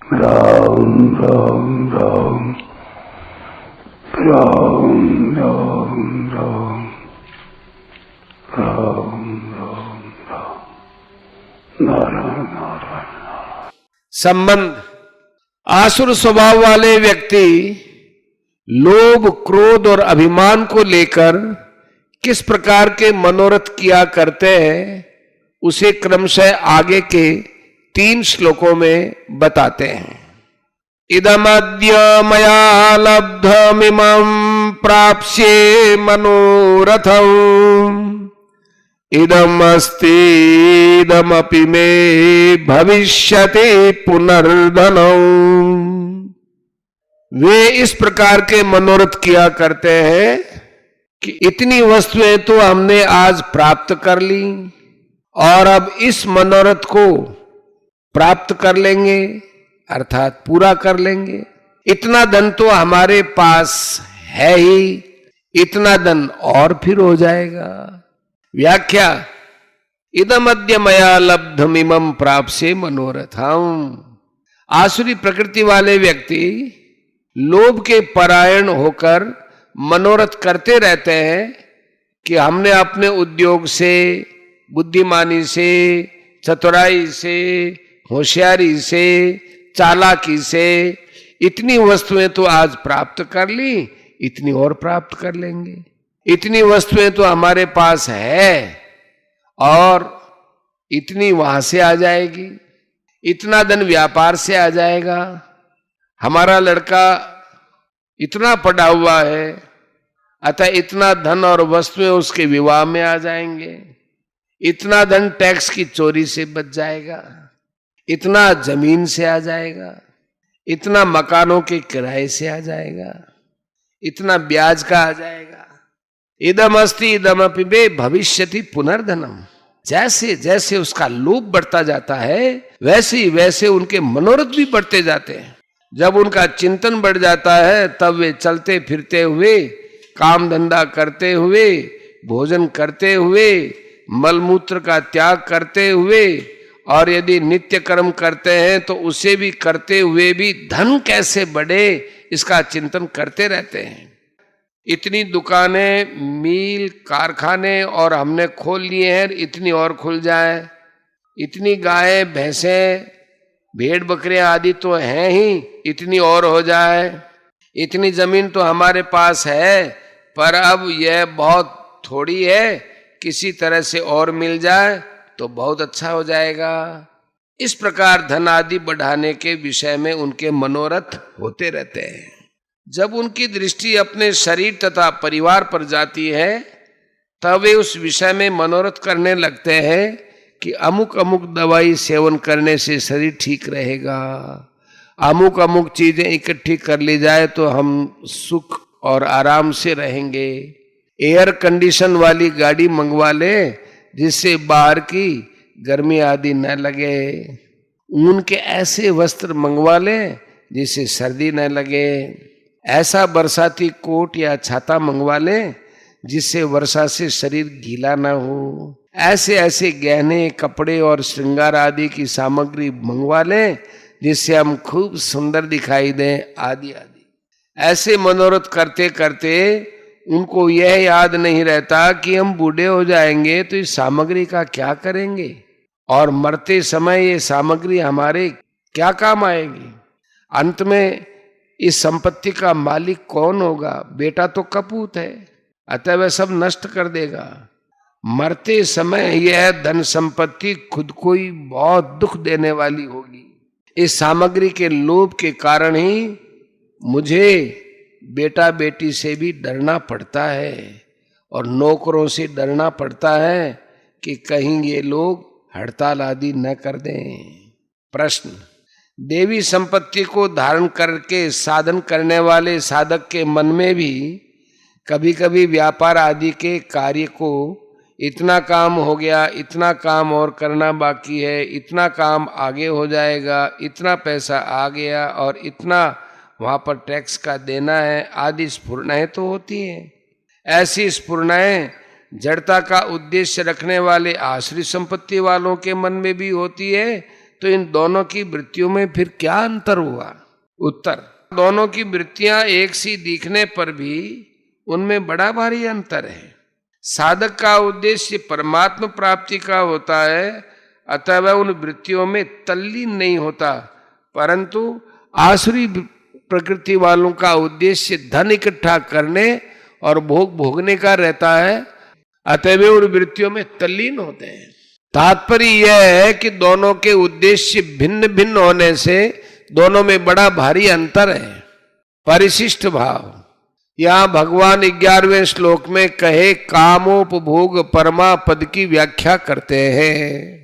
राम राम राम राम राम राम राम राम राम नारायण नारायण। संबंध। आसुर स्वभाव वाले व्यक्ति लोभ, क्रोध और अभिमान को लेकर किस प्रकार के मनोरथ किया करते हैं उसे क्रमशः आगे के 3 श्लोकों में बताते हैं। इदमद्य मया लब्धमिमं प्राप्स्ये मनोरथम् इदमस्ति इदमपि मे भविष्यति पुनर्धनम्। वे इस प्रकार के मनोरथ किया करते हैं कि इतनी वस्तुएं तो हमने आज प्राप्त कर ली और अब इस मनोरथ को प्राप्त कर लेंगे, अर्थात पूरा कर लेंगे। इतना धन तो हमारे पास है ही, इतना धन और फिर हो जाएगा। व्याख्या। इदमद्य मया लब्धमिमं प्राप्स्ये मनोरथम्। आसुरी प्रकृति वाले व्यक्ति लोभ के परायण होकर मनोरथ करते रहते हैं कि हमने अपने उद्योग से, बुद्धिमानी से, चतुराई से, होशियारी से, चालाकी से इतनी वस्तुएं तो आज प्राप्त कर ली, इतनी और प्राप्त कर लेंगे। इतनी वस्तुएं तो हमारे पास है और इतनी वहां से आ जाएगी, इतना धन व्यापार से आ जाएगा। हमारा लड़का इतना पढ़ा हुआ है, अतः इतना धन और वस्तुएं उसके विवाह में आ जाएंगे। इतना धन टैक्स की चोरी से बच जाएगा, इतना जमीन से आ जाएगा, इतना मकानों के किराए से आ जाएगा, इतना ब्याज का आ जाएगा। इदम अस्ति इदमपि मे भविष्यति पुनर्धनम। जैसे जैसे उसका लोभ बढ़ता जाता है वैसे ही वैसे उनके मनोरथ भी बढ़ते जाते हैं। जब उनका चिंतन बढ़ जाता है तब वे चलते फिरते हुए, काम धंधा करते हुए, भोजन करते हुए, मलमूत्र का त्याग करते हुए और यदि नित्य कर्म करते हैं तो उसे भी करते हुए भी धन कैसे बढ़े इसका चिंतन करते रहते हैं। इतनी दुकानें, मील, कारखाने और हमने खोल लिए हैं, इतनी और खुल जाए। इतनी गायें, भैंसें, भेड़ बकरियां आदि तो हैं ही, इतनी और हो जाए। इतनी जमीन तो हमारे पास है पर अब यह बहुत थोड़ी है, किसी तरह से और मिल जाए तो बहुत अच्छा हो जाएगा। इस प्रकार धन आदि बढ़ाने के विषय में उनके मनोरथ होते रहते हैं। जब उनकी दृष्टि अपने शरीर तथा परिवार पर जाती है तब वे उस विषय में मनोरथ करने लगते हैं कि अमुक अमुक दवाई सेवन करने से शरीर ठीक रहेगा, अमुक अमुक चीजें इकट्ठी कर ली जाए तो हम सुख और आराम से रहेंगे। एयर कंडीशन वाली गाड़ी मंगवा ले जिससे बाहर की गर्मी आदि न लगे। ऊन के ऐसे वस्त्र मंगवा ले जिससे सर्दी न लगे। ऐसा बरसाती कोट या छाता मंगवा ले जिससे वर्षा से शरीर गीला न हो। ऐसे ऐसे गहने, कपड़े और श्रृंगार आदि की सामग्री मंगवा ले जिससे हम खूब सुंदर दिखाई दें, आदि आदि। ऐसे मनोरथ करते करते उनको यह याद नहीं रहता कि हम बूढ़े हो जाएंगे तो इस सामग्री का क्या करेंगे और मरते समय ये सामग्री हमारे क्या काम आएगी। अंत में इस संपत्ति का मालिक कौन होगा? बेटा तो कपूत है, अतः वह सब नष्ट कर देगा। मरते समय यह धन संपत्ति खुद को ही बहुत दुख देने वाली होगी। इस सामग्री के लोभ के कारण ही मुझे बेटा बेटी से भी डरना पड़ता है और नौकरों से डरना पड़ता है कि कहीं ये लोग हड़ताल आदि न कर दें। प्रश्न। देवी संपत्ति को धारण करके साधन करने वाले साधक के मन में भी कभी कभी व्यापार आदि के कार्य को इतना काम हो गया, इतना काम और करना बाकी है, इतना काम आगे हो जाएगा, इतना पैसा आ गया और इतना वहां पर टैक्स का देना है आदि स्फुरणाएं तो होती हैं। ऐसी स्फुरणाएं जड़ता का उद्देश्य रखने वाले आश्रित संपत्ति वालों के मन में भी होती है तो इन दोनों की वृत्तियों में फिर क्या अंतर हुआ? उत्तर, दोनों की वृत्तियां एक सी दिखने पर भी उनमें बड़ा भारी अंतर है। साधक का उद्देश्य परमात्मा प्राप्ति का होता है, अतः वह उन वृत्तियों में तल्लीन नहीं होता, परंतु आसुरी प्रकृति वालों का उद्देश्य धन इकट्ठा करने और भोग भोगने का रहता है, अतः वे उन वृत्तियों में तल्लीन होते हैं। तात्पर्य यह है कि दोनों के उद्देश्य भिन्न भिन्न होने से दोनों में बड़ा भारी अंतर है। परिशिष्ट भाव, यहां भगवान 11वें श्लोक में कहे कामोपभोग परमा पद की व्याख्या करते हैं।